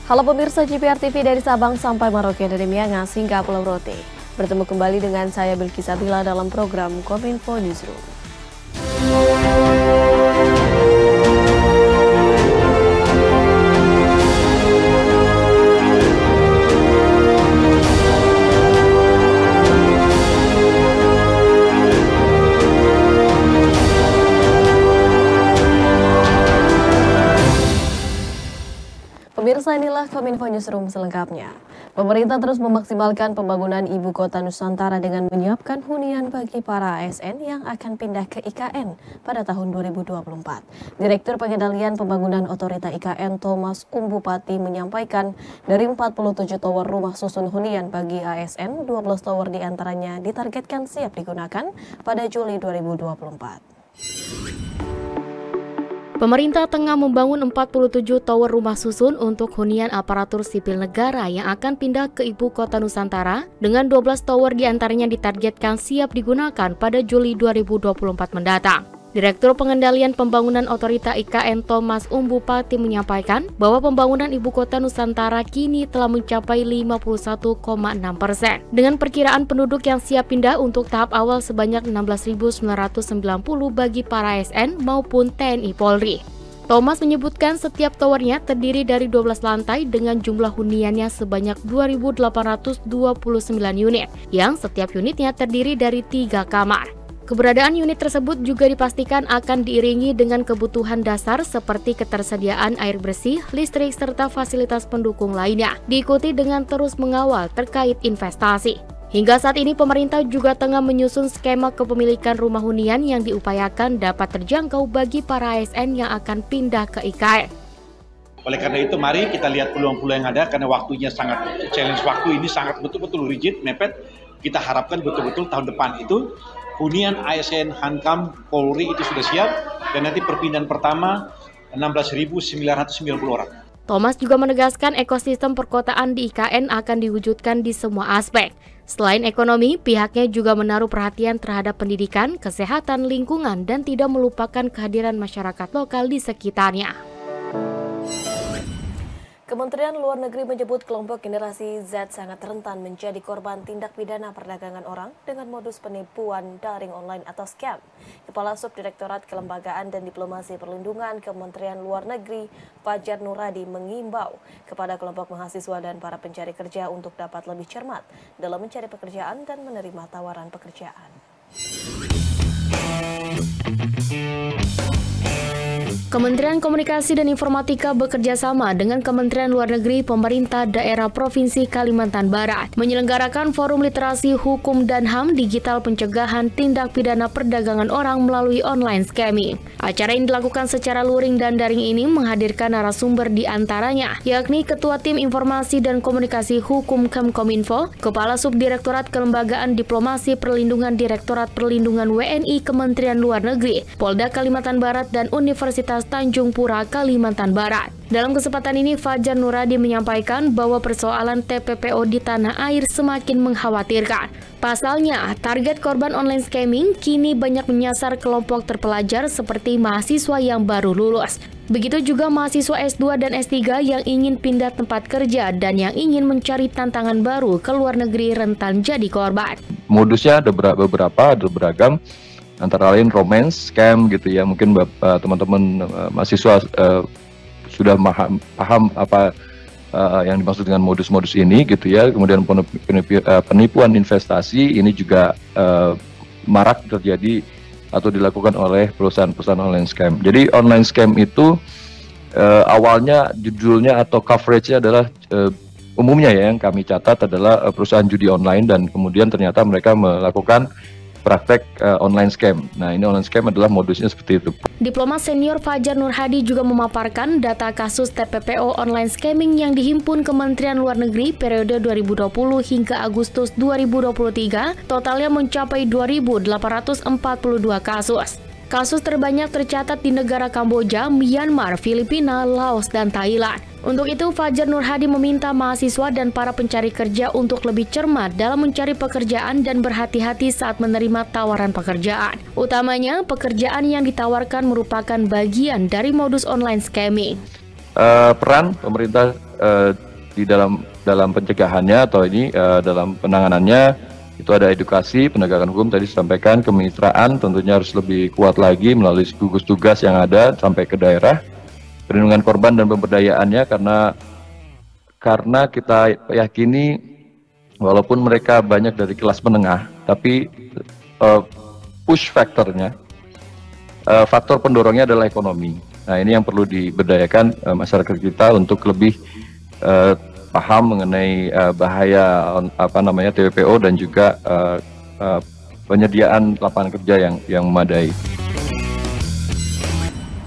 Halo pemirsa GPR TV dari Sabang sampai Merauke, dari Miangas hingga Pulau Rote. Bertemu kembali dengan saya Bilqis Abila dalam program Kominfo Newsroom. Pemirsa, inilah Kominfo Newsroom selengkapnya. Pemerintah terus memaksimalkan pembangunan Ibu Kota Nusantara dengan menyiapkan hunian bagi para ASN yang akan pindah ke IKN pada tahun 2024. Direktur Pengendalian Pembangunan Otorita IKN Thomas Umbupati menyampaikan dari 47 tower rumah susun hunian bagi ASN, 12 tower diantaranya ditargetkan siap digunakan pada Juli 2024. Pemerintah tengah membangun 47 tower rumah susun untuk hunian aparatur sipil negara yang akan pindah ke Ibu Kota Nusantara, dengan 12 tower diantaranya ditargetkan siap digunakan pada Juli 2024 mendatang. Direktur Pengendalian Pembangunan Otorita IKN Thomas Umbupati menyampaikan bahwa pembangunan Ibu Kota Nusantara kini telah mencapai 51,6%. Dengan perkiraan penduduk yang siap pindah untuk tahap awal sebanyak 16.990 bagi para ASN maupun TNI Polri. Thomas menyebutkan setiap towernya terdiri dari 12 lantai dengan jumlah huniannya sebanyak 2.829 unit, yang setiap unitnya terdiri dari 3 kamar. Keberadaan unit tersebut juga dipastikan akan diiringi dengan kebutuhan dasar seperti ketersediaan air bersih, listrik, serta fasilitas pendukung lainnya, diikuti dengan terus mengawal terkait investasi. Hingga saat ini pemerintah juga tengah menyusun skema kepemilikan rumah hunian yang diupayakan dapat terjangkau bagi para ASN yang akan pindah ke IKN. Oleh karena itu mari kita lihat peluang-peluang yang ada, karena waktunya sangat challenge, waktu ini sangat betul-betul rigid, mepet. Kita harapkan betul-betul tahun depan itu hunian ASN, Hankam, Polri itu sudah siap, dan nanti perpindahan pertama 16.990 orang. Thomas juga menegaskan ekosistem perkotaan di IKN akan diwujudkan di semua aspek. Selain ekonomi, pihaknya juga menaruh perhatian terhadap pendidikan, kesehatan, lingkungan, dan tidak melupakan kehadiran masyarakat lokal di sekitarnya. Kementerian Luar Negeri menyebut kelompok generasi Z sangat rentan menjadi korban tindak pidana perdagangan orang dengan modus penipuan daring online atau scam. Kepala Subdirektorat Kelembagaan dan Diplomasi Perlindungan Kementerian Luar Negeri, Fajar Nurhadi, mengimbau kepada kelompok mahasiswa dan para pencari kerja untuk dapat lebih cermat dalam mencari pekerjaan dan menerima tawaran pekerjaan. Kementerian Komunikasi dan Informatika bekerja sama dengan Kementerian Luar Negeri Pemerintah Daerah Provinsi Kalimantan Barat menyelenggarakan Forum Literasi Hukum dan HAM Digital Pencegahan Tindak Pidana Perdagangan Orang melalui Online Scamming. Acara ini dilakukan secara luring dan daring ini menghadirkan narasumber di antaranya, yakni Ketua Tim Informasi dan Komunikasi Hukum Kemkominfo, Kepala Subdirektorat Kelembagaan Diplomasi Perlindungan Direktorat Perlindungan WNI Kementerian Luar Negeri, Polda Kalimantan Barat, dan Universitas Tanjung Pura, Kalimantan Barat. Dalam kesempatan ini, Fajar Nurhadi menyampaikan bahwa persoalan TPPO di tanah air semakin mengkhawatirkan. Pasalnya, target korban online scamming kini banyak menyasar kelompok terpelajar seperti mahasiswa yang baru lulus. Begitu juga mahasiswa S2 dan S3 yang ingin pindah tempat kerja dan yang ingin mencari tantangan baru ke luar negeri rentan jadi korban. Modusnya ada beberapa, ada beragam. Antara lain romance, scam gitu ya. Mungkin teman-teman mahasiswa sudah paham apa yang dimaksud dengan modus-modus ini gitu ya. Kemudian penipuan investasi ini juga marak terjadi atau dilakukan oleh perusahaan-perusahaan online scam. Jadi online scam itu awalnya judulnya atau coveragenya adalah umumnya ya yang kami catat adalah perusahaan judi online, dan kemudian ternyata mereka melakukan praktek online scam. Nah, ini online scam adalah modusnya seperti itu. Diplomat senior Fajar Nurhadi juga memaparkan data kasus TPPO online scamming yang dihimpun Kementerian Luar Negeri periode 2020 hingga Agustus 2023, totalnya mencapai 2.842 kasus. Kasus terbanyak tercatat di negara Kamboja, Myanmar, Filipina, Laos, dan Thailand. Untuk itu, Fajar Nurhadi meminta mahasiswa dan para pencari kerja untuk lebih cermat dalam mencari pekerjaan dan berhati-hati saat menerima tawaran pekerjaan. Utamanya, pekerjaan yang ditawarkan merupakan bagian dari modus online scamming. Peran pemerintah di dalam pencegahannya atau ini dalam penanganannya itu ada edukasi, penegakan hukum tadi disampaikan, kemitraan tentunya harus lebih kuat lagi melalui gugus tugas yang ada sampai ke daerah, perlindungan korban dan pemberdayaannya karena kita yakini walaupun mereka banyak dari kelas menengah, tapi push faktornya, faktor pendorongnya adalah ekonomi. Nah ini yang perlu diberdayakan masyarakat kita untuk lebih paham mengenai bahaya TWPO dan juga penyediaan lapangan kerja yang memadai.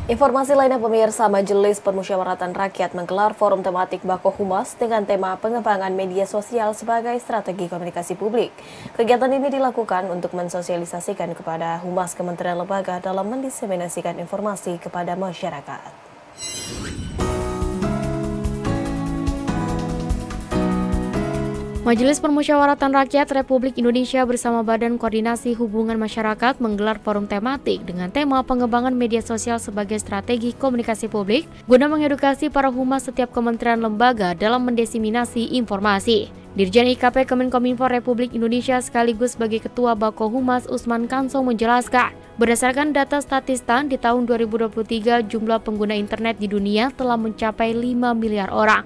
Informasi lainnya pemirsa, Majelis Permusyawaratan Rakyat menggelar forum tematik Bako Humas dengan tema pengembangan media sosial sebagai strategi komunikasi publik. Kegiatan ini dilakukan untuk mensosialisasikan kepada Humas Kementerian Lembaga dalam mendiseminasikan informasi kepada masyarakat. Majelis Permusyawaratan Rakyat Republik Indonesia bersama Badan Koordinasi Hubungan Masyarakat menggelar forum tematik dengan tema pengembangan media sosial sebagai strategi komunikasi publik guna mengedukasi para humas setiap kementerian lembaga dalam mendiseminasi informasi. Dirjen IKP Kemenkominfo Republik Indonesia sekaligus sebagai Ketua Bako Humas Usman Kanso menjelaskan, berdasarkan data Statista di tahun 2023 jumlah pengguna internet di dunia telah mencapai 5 miliar orang.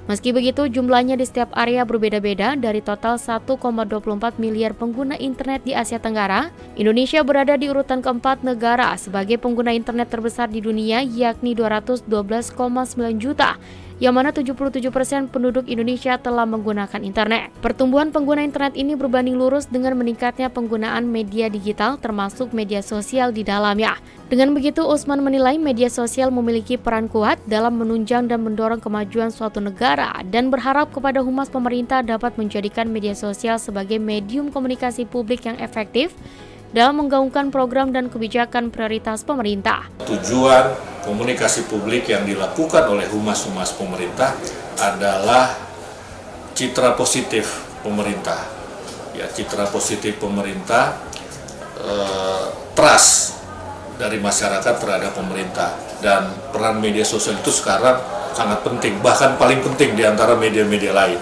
Meski begitu, jumlahnya di setiap area berbeda-beda. Dari total 1,24 miliar pengguna internet di Asia Tenggara, Indonesia berada di urutan keempat negara sebagai pengguna internet terbesar di dunia, yakni 212,9 juta, yang mana 77% penduduk Indonesia telah menggunakan internet. Pertumbuhan pengguna internet ini berbanding lurus dengan meningkatnya penggunaan media digital termasuk media sosial di dalamnya. Dengan begitu, Usman menilai media sosial memiliki peran kuat dalam menunjang dan mendorong kemajuan suatu negara dan berharap kepada humas pemerintah dapat menjadikan media sosial sebagai medium komunikasi publik yang efektif dalam menggaungkan program dan kebijakan prioritas pemerintah. Tujuan komunikasi publik yang dilakukan oleh humas-humas pemerintah adalah citra positif pemerintah. Ya, citra positif pemerintah, trust dari masyarakat terhadap pemerintah, dan peran media sosial itu sekarang sangat penting, bahkan paling penting di antara media-media lain.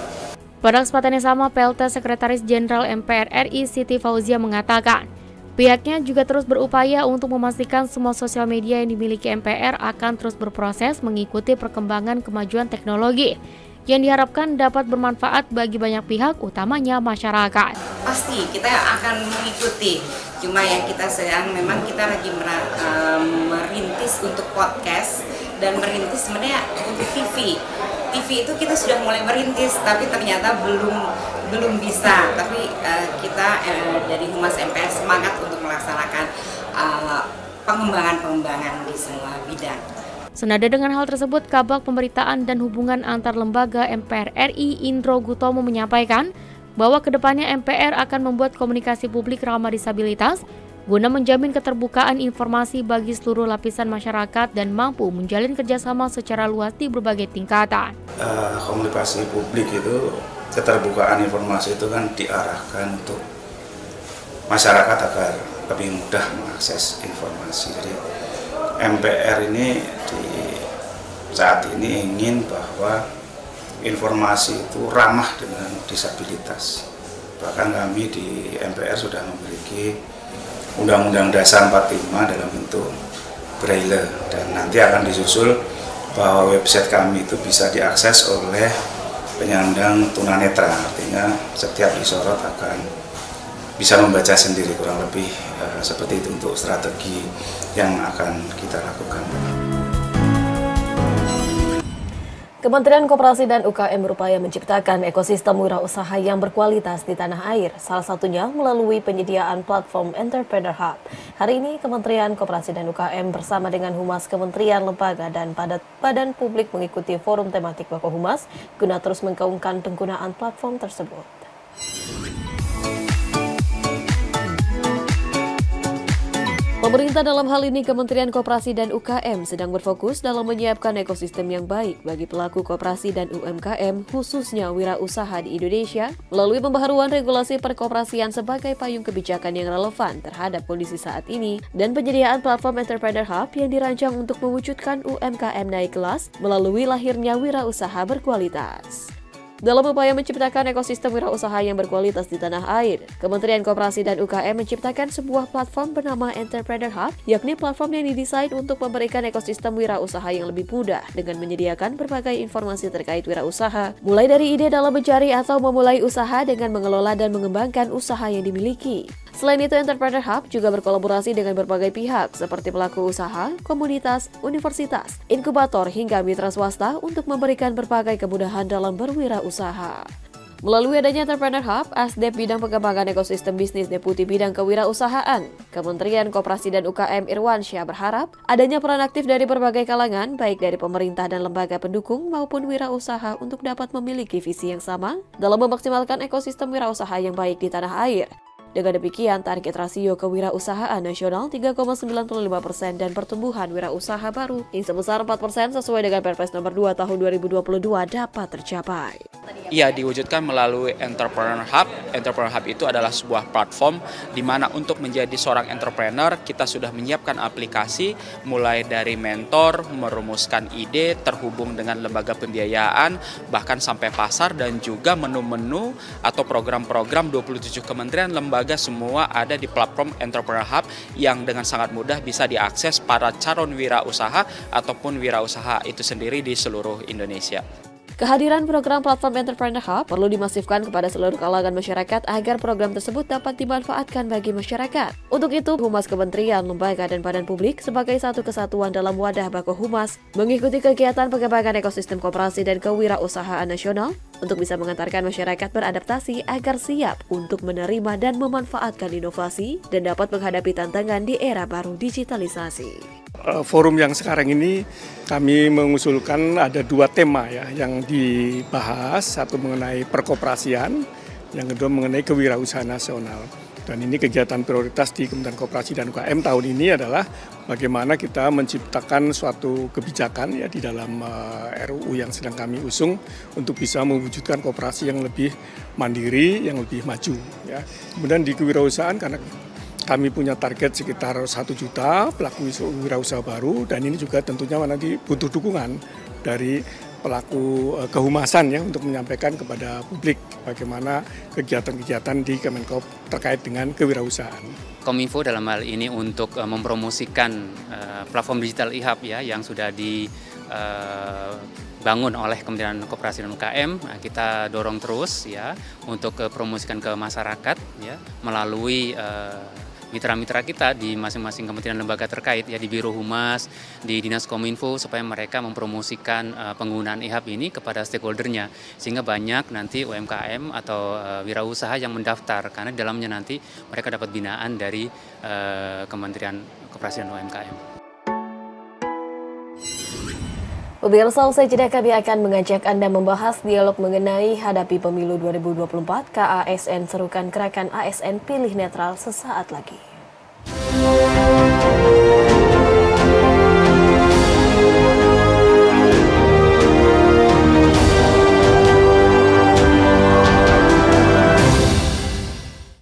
Pada kesempatan yang sama, PLT Sekretaris Jenderal MPR RI Siti Fauzia mengatakan, pihaknya juga terus berupaya untuk memastikan semua sosial media yang dimiliki MPR akan terus berproses mengikuti perkembangan kemajuan teknologi yang diharapkan dapat bermanfaat bagi banyak pihak, utamanya masyarakat. Pasti kita akan mengikuti, cuma yang kita sedang memang kita lagi merintis untuk podcast dan merintis sebenarnya untuk TV. TV itu kita sudah mulai merintis, tapi ternyata belum bisa. Tapi kita dari Humas MPR semangat untuk melaksanakan pengembangan di semua bidang. Senada dengan hal tersebut, Kabag Pemberitaan dan Hubungan Antar Lembaga MPR RI Indro Gutomo menyampaikan bahwa kedepannya MPR akan membuat komunikasi publik ramah disabilitas guna menjamin keterbukaan informasi bagi seluruh lapisan masyarakat dan mampu menjalin kerjasama secara luas di berbagai tingkatan. Komunikasi publik itu, keterbukaan informasi itu kan diarahkan untuk masyarakat agar lebih mudah mengakses informasi. Jadi MPR ini saat ini ingin bahwa informasi itu ramah dengan disabilitas. Bahkan kami di MPR sudah memiliki Undang-Undang Dasar 45 dalam bentuk braille, dan nanti akan disusul bahwa website kami itu bisa diakses oleh penyandang tunanetra. Artinya setiap disorot akan bisa membaca sendiri, kurang lebih seperti itu untuk strategi yang akan kita lakukan. Kementerian Koperasi dan UKM berupaya menciptakan ekosistem wirausaha yang berkualitas di tanah air, salah satunya melalui penyediaan platform Entrepreneur Hub. Hari ini Kementerian Koperasi dan UKM bersama dengan Humas Kementerian Lembaga dan Badan Publik mengikuti forum tematik Bako Humas guna terus menggaungkan penggunaan platform tersebut. Pemerintah dalam hal ini Kementerian Koperasi dan UKM sedang berfokus dalam menyiapkan ekosistem yang baik bagi pelaku koperasi dan UMKM khususnya wirausaha di Indonesia melalui pembaharuan regulasi perkoperasian sebagai payung kebijakan yang relevan terhadap kondisi saat ini dan penyediaan platform Entrepreneur Hub yang dirancang untuk mewujudkan UMKM naik kelas melalui lahirnya wirausaha berkualitas. Dalam upaya menciptakan ekosistem wirausaha yang berkualitas di tanah air, Kementerian Koperasi dan UKM menciptakan sebuah platform bernama Entrepreneur Hub, yakni platform yang didesain untuk memberikan ekosistem wirausaha yang lebih mudah dengan menyediakan berbagai informasi terkait wirausaha, mulai dari ide dalam mencari atau memulai usaha dengan mengelola dan mengembangkan usaha yang dimiliki. Selain itu, Entrepreneur Hub juga berkolaborasi dengan berbagai pihak seperti pelaku usaha, komunitas, universitas, inkubator, hingga mitra swasta untuk memberikan berbagai kemudahan dalam berwirausaha. Melalui adanya Entrepreneur Hub, Asdep Bidang Pengembangan Ekosistem Bisnis Deputi Bidang Kewirausahaan, Kementerian Koperasi dan UKM Irwansyah berharap adanya peran aktif dari berbagai kalangan, baik dari pemerintah dan lembaga pendukung maupun wirausaha untuk dapat memiliki visi yang sama dalam memaksimalkan ekosistem wirausaha yang baik di tanah air. Dengan demikian, target rasio kewirausahaan nasional 3,95% dan pertumbuhan wirausaha baru yang sebesar 4% sesuai dengan Perpres nomor 2 tahun 2022 dapat tercapai. Ia diwujudkan melalui Entrepreneur Hub. Entrepreneur Hub itu adalah sebuah platform di mana untuk menjadi seorang entrepreneur kita sudah menyiapkan aplikasi mulai dari mentor, merumuskan ide, terhubung dengan lembaga pembiayaan, bahkan sampai pasar dan juga menu-menu atau program-program 27 kementerian lembaga semua ada di platform Entrepreneur Hub yang dengan sangat mudah bisa diakses para calon wirausaha ataupun wirausaha itu sendiri di seluruh Indonesia. Kehadiran program platform Entrepreneur Hub perlu dimasifkan kepada seluruh kalangan masyarakat agar program tersebut dapat dimanfaatkan bagi masyarakat. Untuk itu, Humas Kementerian, Lembaga, dan Badan Publik sebagai satu kesatuan dalam wadah Bako Humas mengikuti kegiatan pengembangan ekosistem koperasi dan kewirausahaan nasional untuk bisa mengantarkan masyarakat beradaptasi agar siap untuk menerima dan memanfaatkan inovasi dan dapat menghadapi tantangan di era baru digitalisasi. Forum yang sekarang ini kami mengusulkan ada dua tema ya yang dibahas, satu mengenai perkoperasian, yang kedua mengenai kewirausahaan nasional. Dan ini kegiatan prioritas di Kementerian Koperasi dan UKM tahun ini adalah bagaimana kita menciptakan suatu kebijakan ya di dalam RUU yang sedang kami usung untuk bisa mewujudkan koperasi yang lebih mandiri, yang lebih maju. Ya. Kemudian di kewirausahaan karena kami punya target sekitar 1 juta pelaku wirausaha baru dan ini juga tentunya nanti butuh dukungan dari pelaku kehumasan ya untuk menyampaikan kepada publik bagaimana kegiatan-kegiatan di Kemenkop terkait dengan kewirausahaan. Kominfo dalam hal ini untuk mempromosikan platform digital e-hub ya yang sudah dibangun oleh Kementerian Koperasi dan UKM, kita dorong terus ya untuk promosikan ke masyarakat ya melalui mitra-mitra kita di masing-masing kementerian lembaga terkait ya di Biro Humas, di Dinas Kominfo supaya mereka mempromosikan penggunaan e-hub ini kepada stakeholdernya sehingga banyak nanti UMKM atau wirausaha yang mendaftar karena di dalamnya nanti mereka dapat binaan dari Kementerian Koperasi dan UMKM. Pemirsa, usai jeda kami akan mengajak Anda membahas dialog mengenai hadapi pemilu 2024 KASN serukan gerakan ASN pilih netral sesaat lagi.